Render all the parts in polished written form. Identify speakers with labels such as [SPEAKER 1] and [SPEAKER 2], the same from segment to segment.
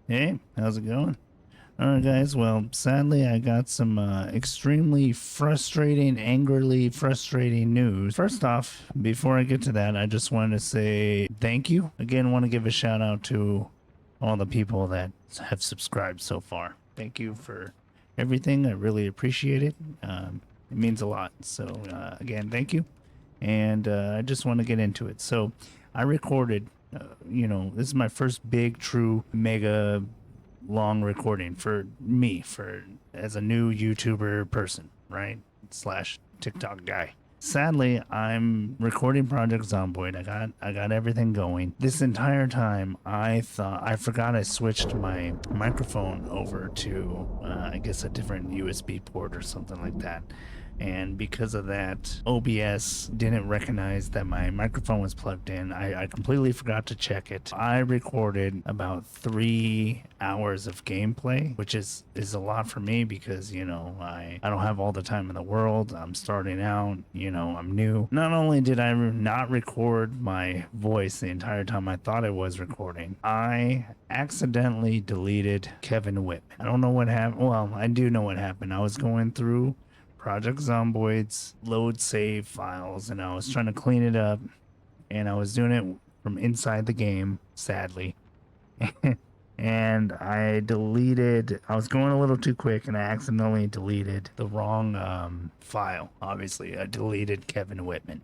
[SPEAKER 1] Hey, how's it going? Alright, guys. Well, sadly, I got some extremely frustrating, angrily frustrating news. First off, before I get to that, I just wanted to say thank you. Again, want to give a shout out to all the people that have subscribed so far. Thank you for everything. I really appreciate it. It means a lot. So, again, thank you. And I just want to get into it. So, I recorded, this is my first big, true, mega long recording for me, for as a new YouTuber person, right? Slash TikTok guy. Sadly, I'm recording Project Zomboid. I got everything going. This entire time, I forgot I switched my microphone over to I guess a different USB port or something like that. And because of that, OBS didn't recognize that my microphone was plugged in. I completely forgot to check it. I recorded about 3 hours of gameplay, which is a lot for me because, I don't have all the time in the world. I'm starting out, I'm new. Not only did I not record my voice the entire time I thought I was recording, I accidentally deleted Kevin Whitman. I don't know what happened. Well, I do know what happened. I was going through Project Zomboid's load save files, and I was trying to clean it up, and I was doing it from inside the game, sadly. And I was going a little too quick, and I accidentally deleted the wrong file. Obviously, I deleted Kevin Whitman.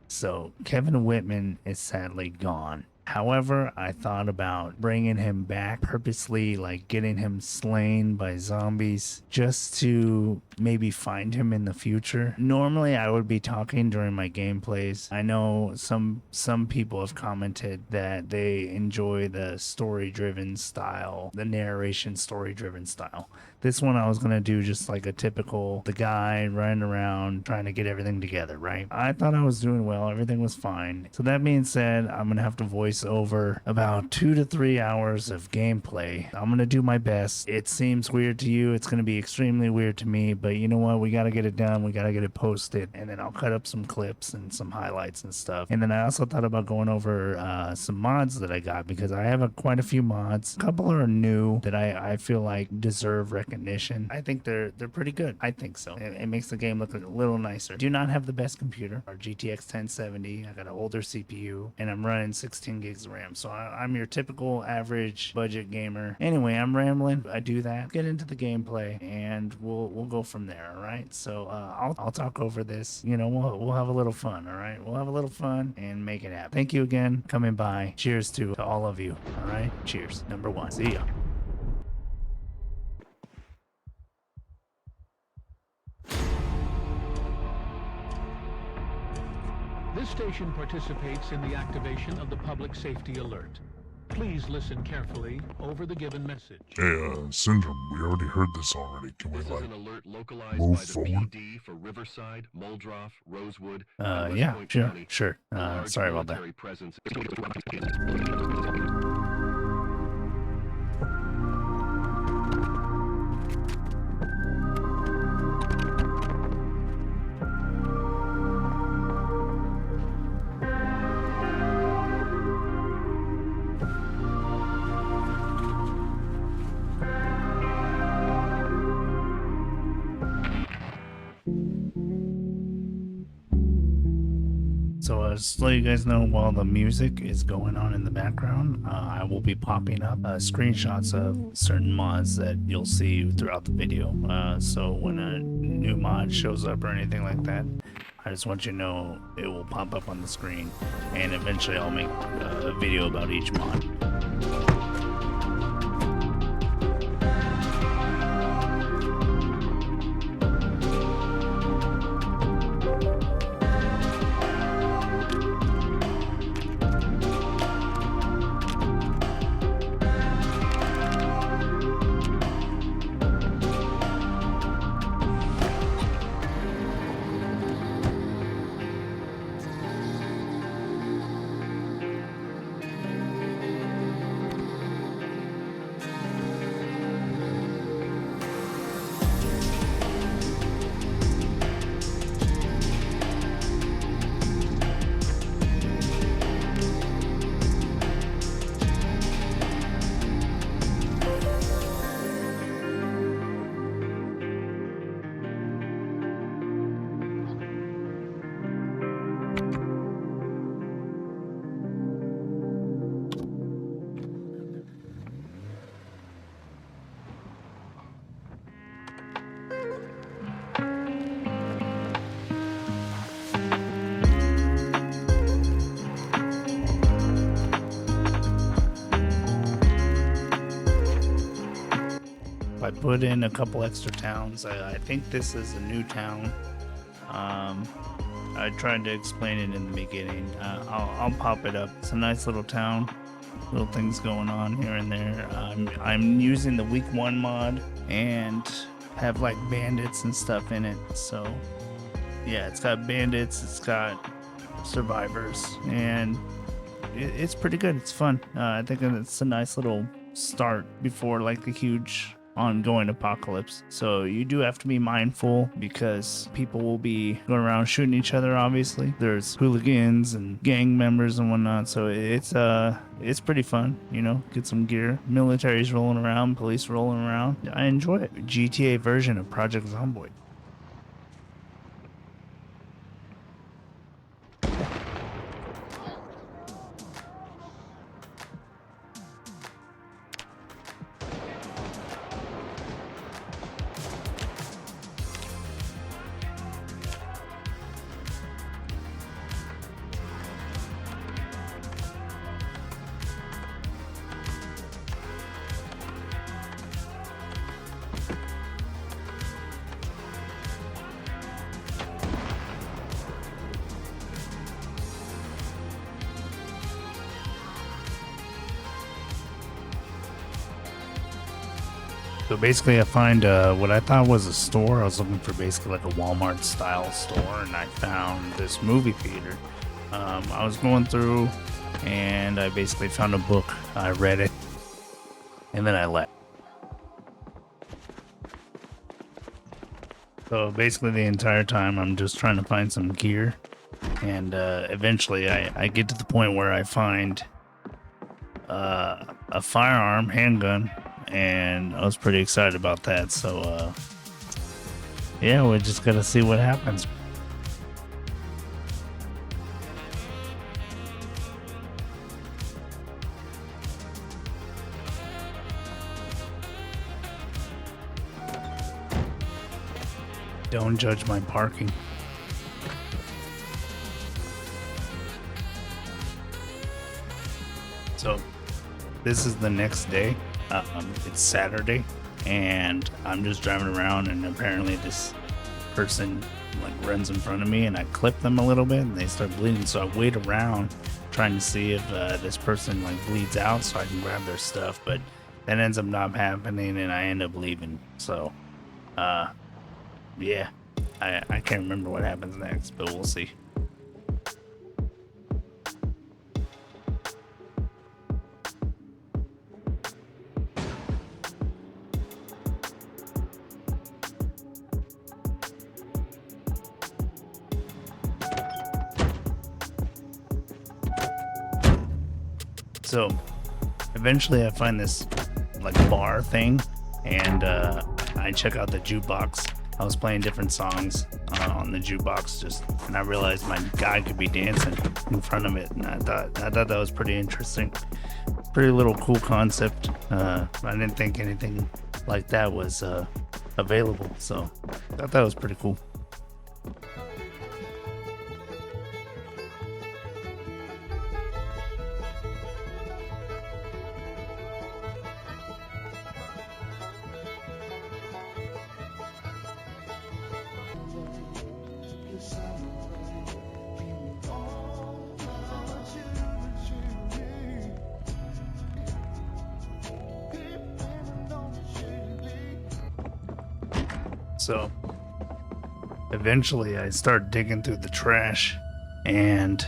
[SPEAKER 1] So Kevin Whitman is sadly gone. However, I thought about bringing him back purposely, like getting him slain by zombies just to maybe find him in the future. Normally, I would be talking during my gameplays. I know some people have commented that they enjoy the story-driven style, the narration story-driven style. This one I was going to do just like a typical, the guy running around trying to get everything together, right? I thought I was doing well. Everything was fine. So that being said, I'm going to have to voice over about 2 to 3 hours of gameplay. I'm going to do my best. It seems weird to you. It's going to be extremely weird to me, but you know what? We got to get it done. We got to get it posted, and then I'll cut up some clips and some highlights and stuff. And then I also thought about going over some mods that I got because I have quite a few mods. A couple are new that I feel like deserve recognition. I think they're pretty good. I think so. It makes the game look a little nicer. Do not have the best computer. Our GTX 1070. I got an older CPU, and I'm running 16 gigs of RAM. So I'm your typical average budget gamer. Anyway, I'm rambling. I do that. Get into the gameplay, and we'll go from there. All right. So I'll talk over this. We'll have a little fun. All right. We'll have a little fun and make it happen. Thank you again coming by. Cheers to all of you. All right. Cheers. Number one. See ya.
[SPEAKER 2] This station participates in the activation of the public safety alert. Please listen carefully over the given message.
[SPEAKER 3] Hey, Syndrome, we already heard this already. Can we,
[SPEAKER 4] This is an alert localized
[SPEAKER 3] move
[SPEAKER 4] by the
[SPEAKER 3] forward?
[SPEAKER 4] PD for Riverside, Muldroff, Rosewood,
[SPEAKER 1] Yeah,
[SPEAKER 4] West Point
[SPEAKER 1] sure,
[SPEAKER 4] County.
[SPEAKER 1] sure.
[SPEAKER 4] A large
[SPEAKER 1] Sorry about that.
[SPEAKER 4] military presence.
[SPEAKER 1] So just to let you guys know, while the music is going on in the background, I will be popping up screenshots of certain mods that you'll see throughout the video. So when a new mod shows up or anything like that, I just want you to know it will pop up on the screen, and eventually I'll make a video about each mod. put in a couple extra towns. I think this is a new town. I tried to explain it in the beginning. I'll pop it up. It's a nice little town. Little things going on here and there. I'm using the week 1 mod and have like bandits and stuff in it. So yeah, it's got bandits, it's got survivors, and it's pretty good. It's fun. I think it's a nice little start before like the huge ongoing apocalypse. So you do have to be mindful because people will be going around shooting each other. Obviously there's hooligans and gang members and whatnot, so it's pretty fun, you know. Get some gear, military's rolling around, police rolling around. I enjoy it. GTA version of Project Zomboid. So basically I find what I thought was a store. I was looking for basically like a Walmart style store, and I found this movie theater. I was going through and I basically found a book. I read it and then I left. So basically the entire time I'm just trying to find some gear, and eventually I get to the point where I find a firearm, handgun, and I was pretty excited about that. So yeah, we just gotta see what happens. Don't judge my parking. So this is the next day. It's Saturday, and I'm just driving around, and apparently this person like runs in front of me, and I clip them a little bit and they start bleeding. So I wait around trying to see if this person like bleeds out so I can grab their stuff, but that ends up not happening and I end up leaving. So yeah, I can't remember what happens next, but we'll see. So eventually I find this like bar thing, and I check out the jukebox. I was playing different songs on the jukebox, and I realized my guy could be dancing in front of it, and I thought that was pretty interesting. Pretty little cool concept. I didn't think anything like that was available, so I thought that was pretty cool. So eventually I start digging through the trash, and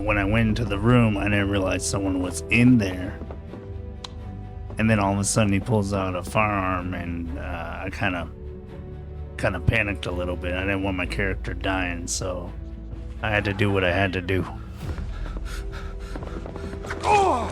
[SPEAKER 1] when I went into the room I didn't realize someone was in there, and then all of a sudden he pulls out a firearm, and I kind of panicked a little bit. I didn't want my character dying, so I had to do what I had to do. Oh!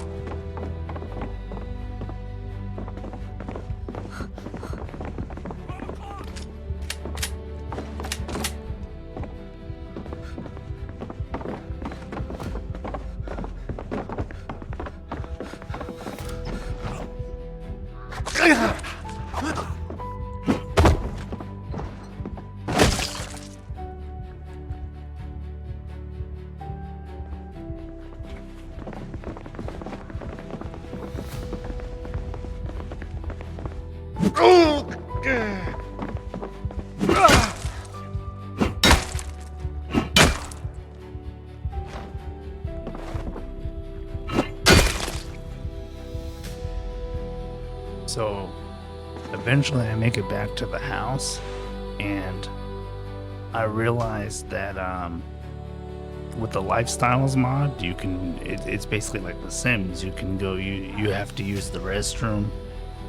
[SPEAKER 1] So eventually I make it back to the house, and I realized that with the lifestyles mod, you can it's basically like The Sims. You can go, you have to use the restroom,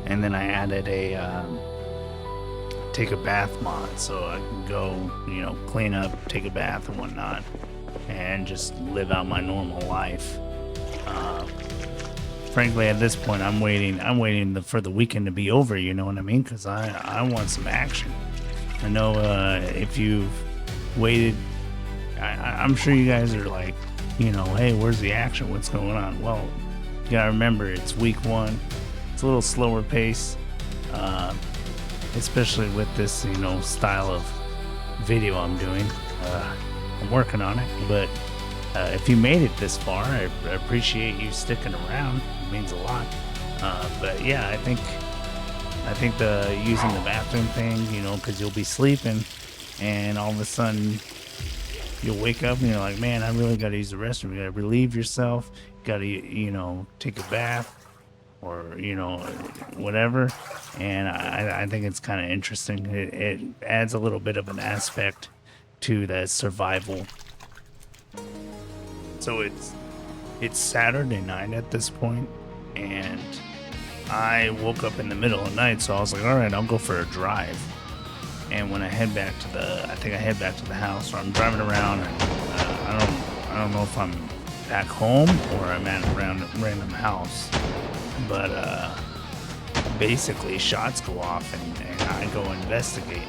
[SPEAKER 1] and then I added a take a bath mod, so I can go, you know, clean up, take a bath and whatnot, and just live out my normal life. Frankly, at this point, I'm waiting for the weekend to be over. You know what I mean? Because I want some action. I know if you've waited, I'm sure you guys are like, you know, hey, where's the action? What's going on? Well, you gotta remember it's week 1. It's a little slower pace, especially with this, you know, style of video I'm doing. I'm working on it, but if you made it this far, I appreciate you sticking around. It means a lot. But yeah, I think the using the bathroom thing, you know, because you'll be sleeping, and all of a sudden you'll wake up and you're like, man, I really got to use the restroom. You got to relieve yourself. Got to, you know, take a bath, or, you know, whatever. And I think it's kind of interesting. It adds a little bit of an aspect to that survival. So it's Saturday night at this point, and I woke up in the middle of the night, so I was like, all right, I'll go for a drive. And when I head back to the house, or I'm driving around, and I don't know if I'm back home or I'm at a random house, but basically shots go off, and I go investigate.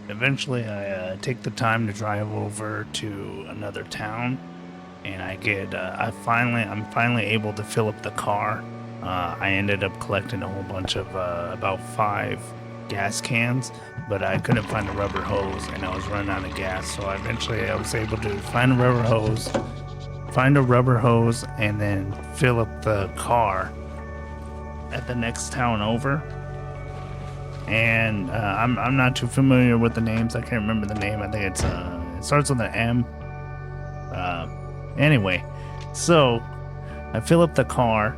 [SPEAKER 1] Eventually, I take the time to drive over to another town, and I'm finally able to fill up the car. I ended up collecting a whole bunch of about 5 gas cans, but I couldn't find a rubber hose, and I was running out of gas. So eventually, I was able to find a rubber hose, and then fill up the car at the next town over. And I'm not too familiar with the names. I can't remember the name. I think it starts with an M. Anyway, so I fill up the car.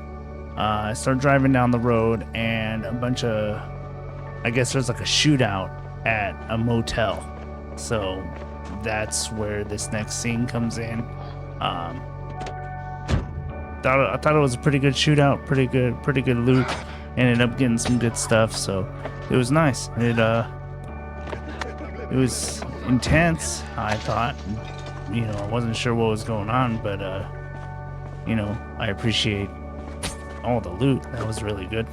[SPEAKER 1] I start driving down the road, and a bunch of I guess there's like a shootout at a motel. So that's where this next scene comes in. I thought it was a pretty good shootout, pretty good loot. Ended up getting some good stuff, so it was nice. It was intense, I thought. You know, I wasn't sure what was going on, but you know, I appreciate all the loot. That was really good.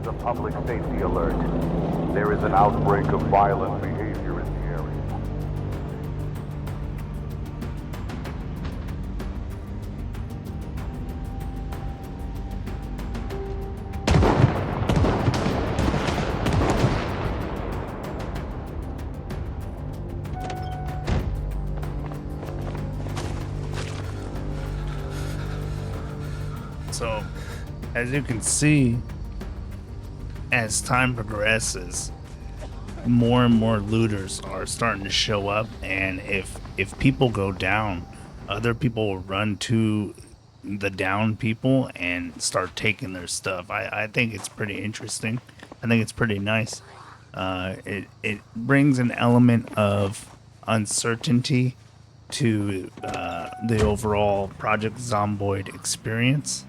[SPEAKER 5] A public safety alert. There is an outbreak of violent behavior in the area.
[SPEAKER 1] So, as you can see, as time progresses, more and more looters are starting to show up, and if people go down, other people will run to the down people and start taking their stuff. I think it's pretty interesting. I think it's pretty nice. It brings an element of uncertainty to the overall Project Zomboid experience.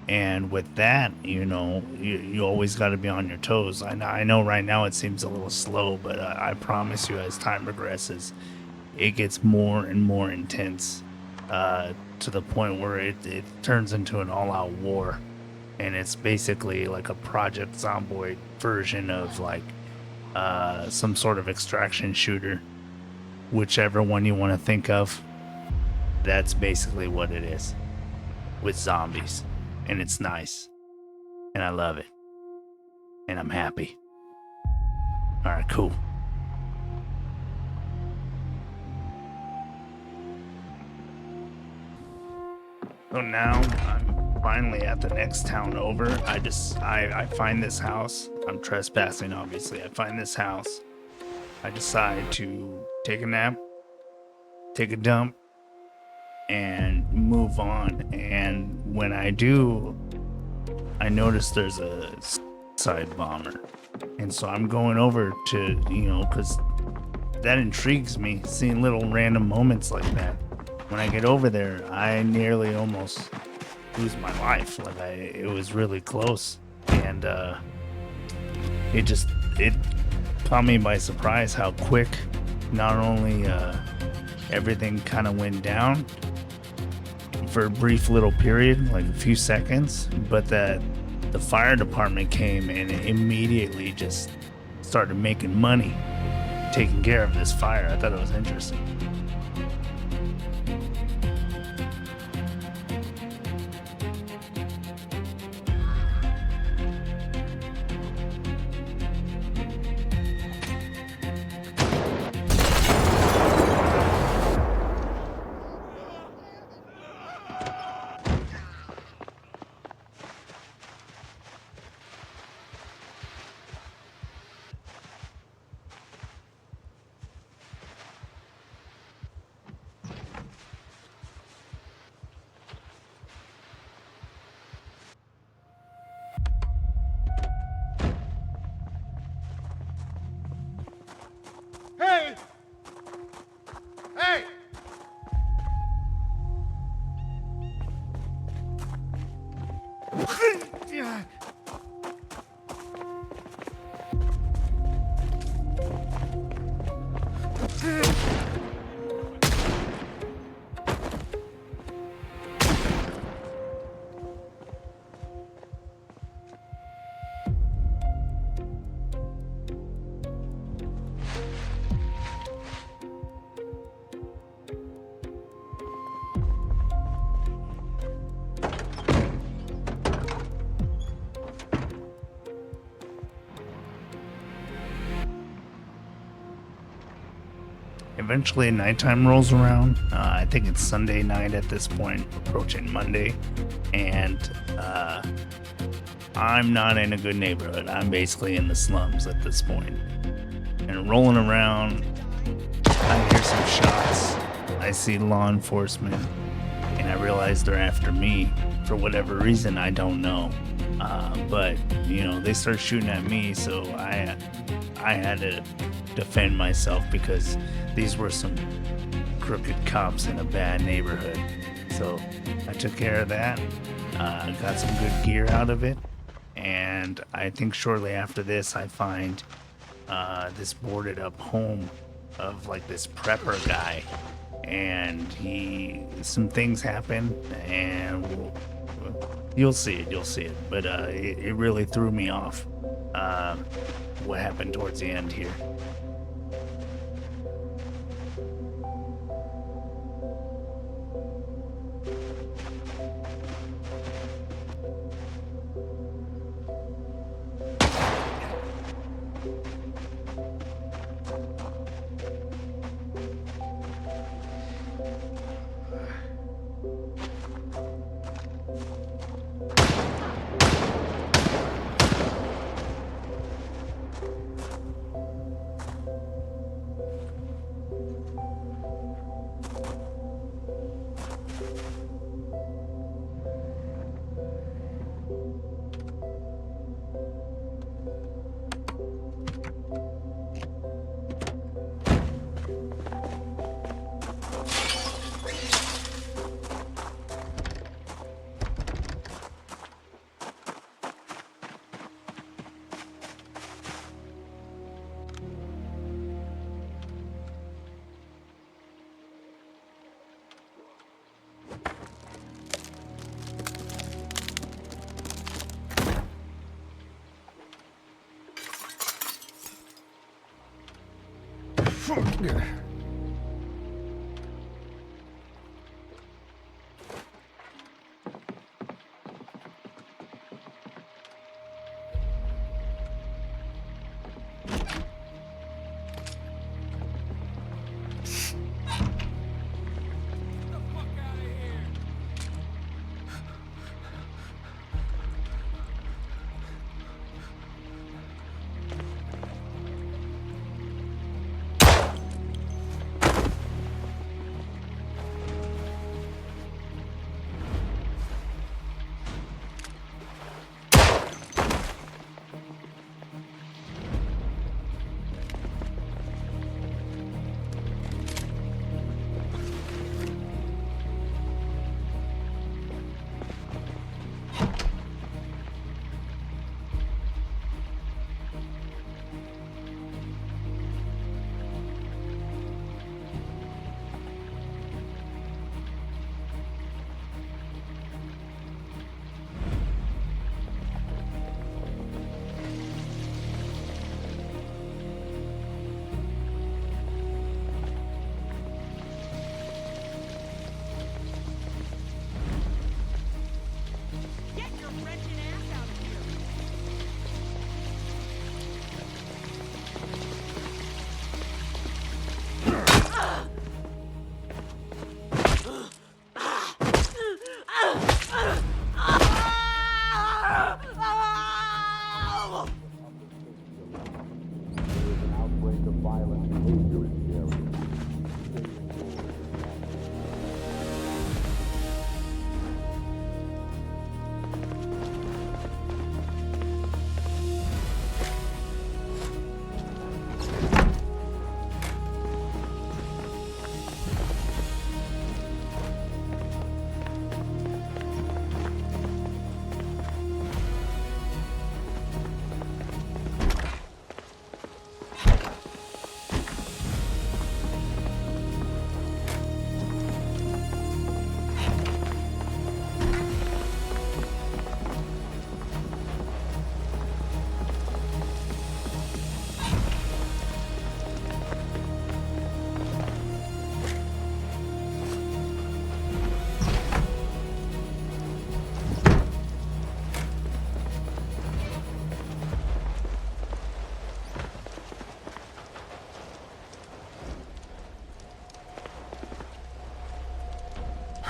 [SPEAKER 1] And with that, you know, you always got to be on your toes. I know right now it seems a little slow, but I promise you, as time progresses, it gets more and more intense to the point where it turns into an all-out war. And it's basically like a Project Zomboid version of like some sort of extraction shooter, whichever one you want to think of. That's basically what it is with zombies. And it's nice. And I love it. And I'm happy. Alright, cool. So now I'm finally at the next town over. I find this house. I'm trespassing, obviously. I find this house. I decide to take a nap, take a dump, and move on. And when I do, I notice there's a side bomber, and so I'm going over to, you know, because that intrigues me, seeing little random moments like that. When I get over there, I nearly almost lose my life. Like it was really close, and it caught me by surprise how quick not only everything kind of went down for a brief little period, like a few seconds, but that the fire department came and immediately just started making money taking care of this fire. I thought it was interesting. eventually nighttime rolls around. I think it's Sunday night at this point, approaching Monday, and I'm not in a good neighborhood. I'm basically in the slums at this point. And rolling around, I hear some shots. I see law enforcement, and I realize they're after me for whatever reason. I don't know. But you know, they start shooting at me, so I had to defend myself because these were some crooked cops in a bad neighborhood. So I took care of that. Got some good gear out of it, and I think shortly after this, I find this boarded up home of like this prepper guy, and some things happen, and you'll see it, but it really threw me off what happened towards the end here.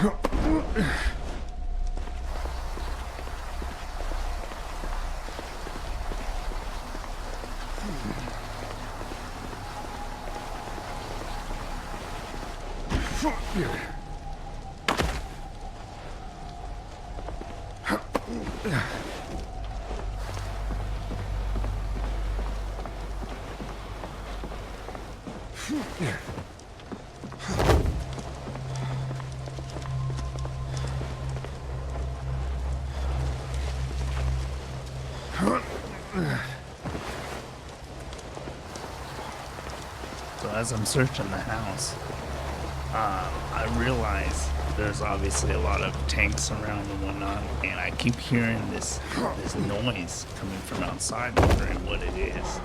[SPEAKER 1] So as I'm searching the house, I realize there's obviously a lot of tanks around and whatnot, and I keep hearing this noise coming from outside, wondering what it is.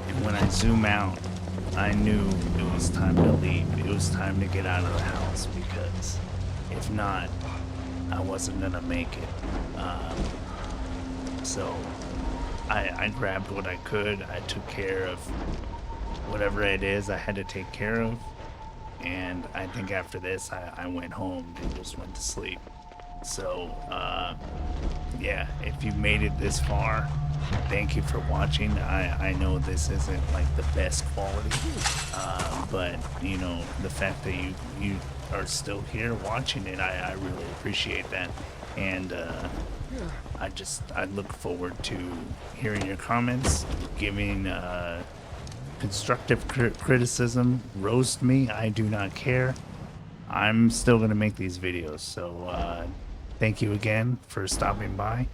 [SPEAKER 1] And when I zoom out, I knew it was time to leave. It was time to get out of the house, because if not, I wasn't gonna make it. So I grabbed what I could. I took care of whatever it is I had to take care of. And I think after this, I went home and just went to sleep. So, yeah, if you made it this far, thank you for watching. I know this isn't like the best quality, but you know, the fact that you are still here watching it, I really appreciate that. And I look forward to hearing your comments, giving constructive criticism, roast me, I do not care. I'm still gonna make these videos, so thank you again for stopping by,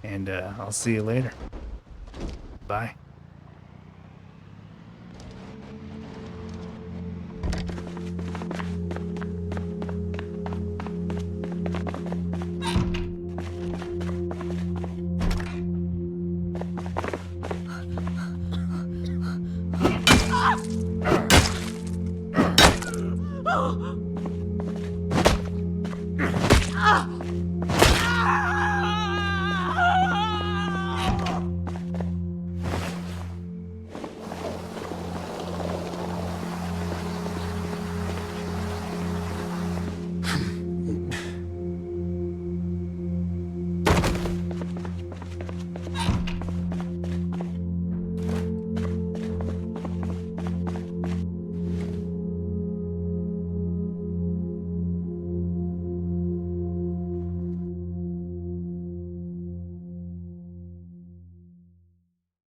[SPEAKER 1] and I'll see you later. Bye.